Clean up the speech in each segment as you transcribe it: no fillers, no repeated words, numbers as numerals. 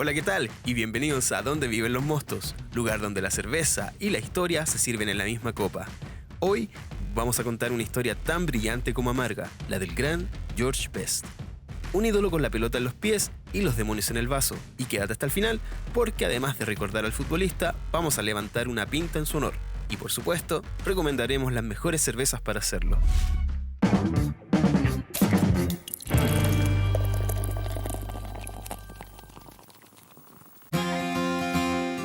Hola, ¿qué tal? Y bienvenidos a Donde Viven los Mostos, lugar donde la cerveza y la historia se sirven en la misma copa. Hoy vamos a contar una historia tan brillante como amarga, la del gran George Best. Un ídolo con la pelota en los pies y los demonios en el vaso. Y quédate hasta el final, porque además de recordar al futbolista, vamos a levantar una pinta en su honor. Y por supuesto, recomendaremos las mejores cervezas para hacerlo.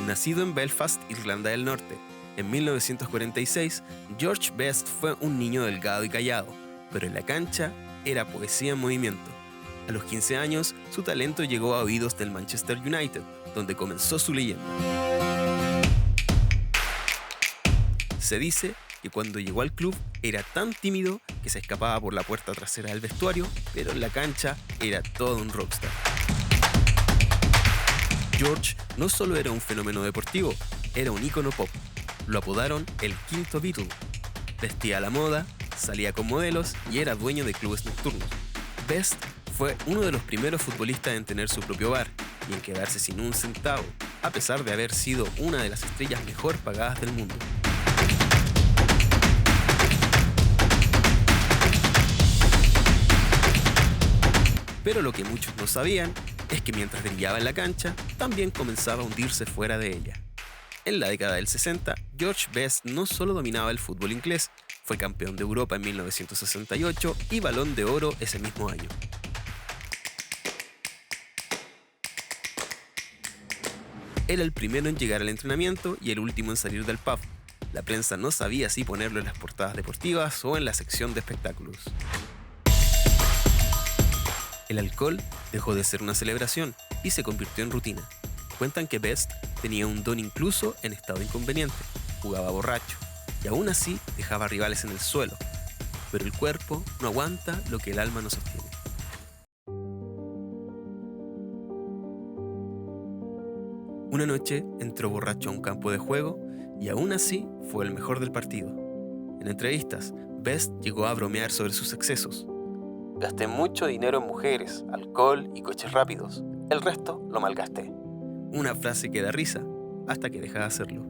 Nacido en Belfast, Irlanda del Norte, en 1946, George Best fue un niño delgado y callado, pero en la cancha era poesía en movimiento. A los 15 años, su talento llegó a oídos del Manchester United, donde comenzó su leyenda. Se dice que cuando llegó al club era tan tímido que se escapaba por la puerta trasera del vestuario, pero en la cancha era todo un rockstar. George no solo era un fenómeno deportivo, era un ícono pop. Lo apodaron el quinto Beatle. Vestía a la moda, salía con modelos y era dueño de clubes nocturnos. Best fue uno de los primeros futbolistas en tener su propio bar y en quedarse sin un centavo, a pesar de haber sido una de las estrellas mejor pagadas del mundo. Pero lo que muchos no sabían es que mientras brillaba en la cancha, también comenzaba a hundirse fuera de ella. En la década del 60, George Best no solo dominaba el fútbol inglés, fue campeón de Europa en 1968 y Balón de Oro ese mismo año. Era el primero en llegar al entrenamiento y el último en salir del pub. La prensa no sabía si ponerlo en las portadas deportivas o en la sección de espectáculos. El alcohol dejó de ser una celebración y se convirtió en rutina. Cuentan que Best tenía un don incluso en estado inconveniente, jugaba borracho y aún así dejaba rivales en el suelo. Pero el cuerpo no aguanta lo que el alma no sostiene. Una noche entró borracho a un campo de juego y aún así fue el mejor del partido. En entrevistas, Best llegó a bromear sobre sus excesos. Gasté mucho dinero en mujeres, alcohol y coches rápidos. El resto lo malgasté. Una frase que da risa hasta que deja de hacerlo.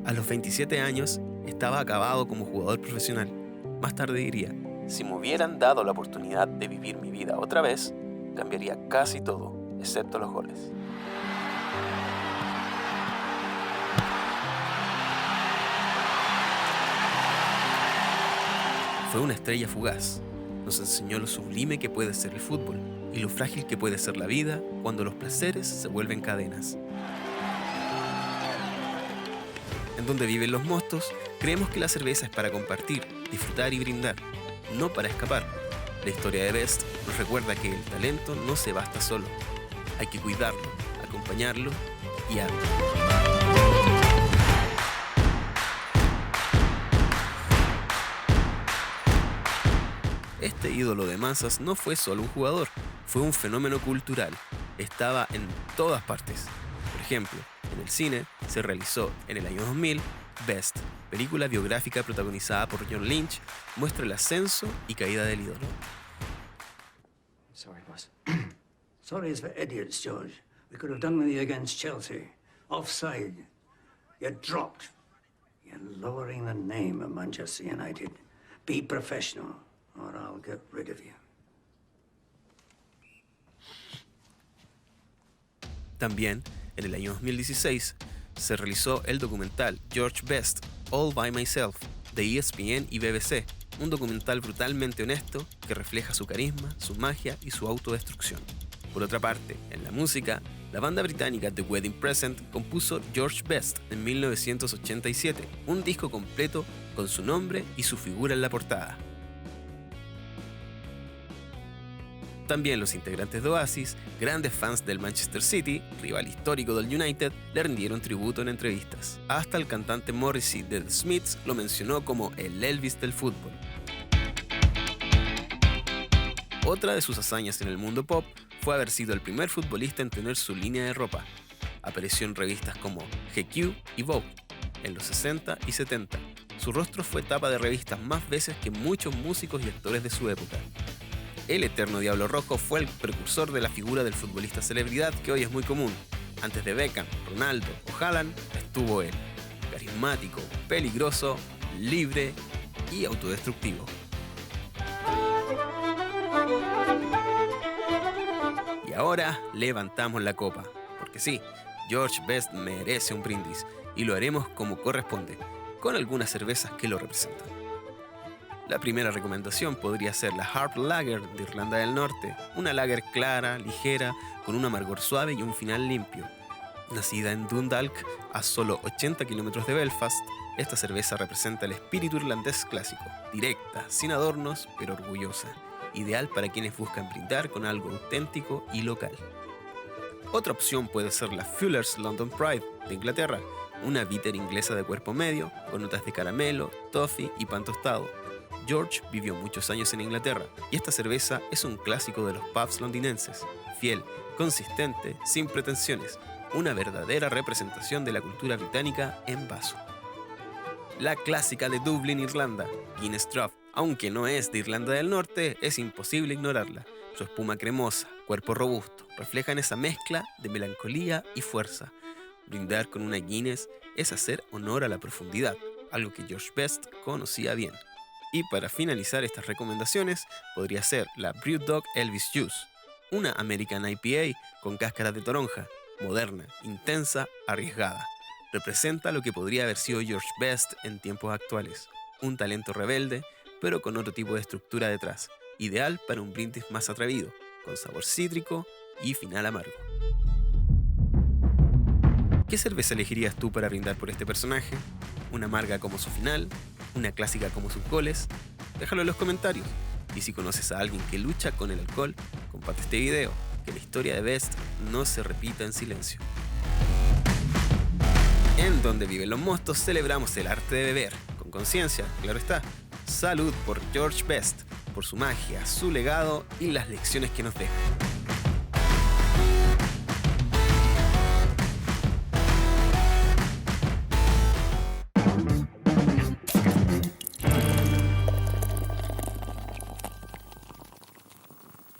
A los 27 años estaba acabado como jugador profesional. Más tarde diría, si me hubieran dado la oportunidad de vivir mi vida otra vez, cambiaría casi todo, excepto los goles. Fue una estrella fugaz. Nos enseñó lo sublime que puede ser el fútbol y lo frágil que puede ser la vida cuando los placeres se vuelven cadenas. En Donde Viven los Mostos, creemos que la cerveza es para compartir, disfrutar y brindar, no para escapar. La historia de Best nos recuerda que el talento no se basta solo. Hay que cuidarlo, acompañarlo y guiarlo. Este ídolo de masas no fue solo un jugador, fue un fenómeno cultural. Estaba en todas partes. Por ejemplo, en el cine se realizó en el año 2000 Best, película biográfica protagonizada por John Lynch, muestra el ascenso y caída del ídolo. Sorry, boss. Sorry is for idiots, George. We could have done with you against Chelsea. Offside. You're dropped. You're lowering the name of Manchester United. Be professional, or I'll get rid of you. También, en el año 2016, se realizó el documental George Best, All by Myself, de ESPN y BBC, un documental brutalmente honesto que refleja su carisma, su magia y su autodestrucción. Por otra parte, en la música, la banda británica The Wedding Present compuso George Best en 1987, un disco completo con su nombre y su figura en la portada. También los integrantes de Oasis, grandes fans del Manchester City, rival histórico del United, le rindieron tributo en entrevistas. Hasta el cantante Morrissey de The Smiths lo mencionó como el Elvis del fútbol. Otra de sus hazañas en el mundo pop fue haber sido el primer futbolista en tener su línea de ropa. Apareció en revistas como GQ y Vogue en los 60 y 70. Su rostro fue tapa de revistas más veces que muchos músicos y actores de su época. El eterno Diablo Rojo fue el precursor de la figura del futbolista celebridad que hoy es muy común. Antes de Beckham, Ronaldo o Haaland, estuvo él. Carismático, peligroso, libre y autodestructivo. Y ahora levantamos la copa, porque sí, George Best merece un brindis y lo haremos como corresponde, con algunas cervezas que lo representan. La primera recomendación podría ser la Harp Lager de Irlanda del Norte, una lager clara, ligera, con un amargor suave y un final limpio. Nacida en Dundalk, a solo 80 kilómetros de Belfast, esta cerveza representa el espíritu irlandés clásico, directa, sin adornos, pero orgullosa, ideal para quienes buscan brindar con algo auténtico y local. Otra opción puede ser la Fuller's London Pride de Inglaterra, una bitter inglesa de cuerpo medio, con notas de caramelo, toffee y pan tostado. George vivió muchos años en Inglaterra y esta cerveza es un clásico de los pubs londinenses, fiel, consistente, sin pretensiones, una verdadera representación de la cultura británica en vaso. La clásica de Dublín, Irlanda, Guinness Draught, aunque no es de Irlanda del Norte, es imposible ignorarla. Su espuma cremosa, cuerpo robusto, reflejan esa mezcla de melancolía y fuerza. Brindar con una Guinness es hacer honor a la profundidad, algo que George Best conocía bien. Y para finalizar estas recomendaciones, podría ser la Brewdog Elvis Juice, una American IPA con cáscara de toronja, moderna, intensa, arriesgada. Representa lo que podría haber sido George Best en tiempos actuales, un talento rebelde, pero con otro tipo de estructura detrás, ideal para un brindis más atrevido, con sabor cítrico y final amargo. ¿Qué cerveza elegirías tú para brindar por este personaje? ¿Una amarga como su final? ¿Una clásica como sus goles? Déjalo en los comentarios. Y si conoces a alguien que lucha con el alcohol, comparte este video, que la historia de Best no se repita en silencio. En Donde Viven los Mostos celebramos el arte de beber, con conciencia, claro está. Salud por George Best, por su magia, su legado y las lecciones que nos deja.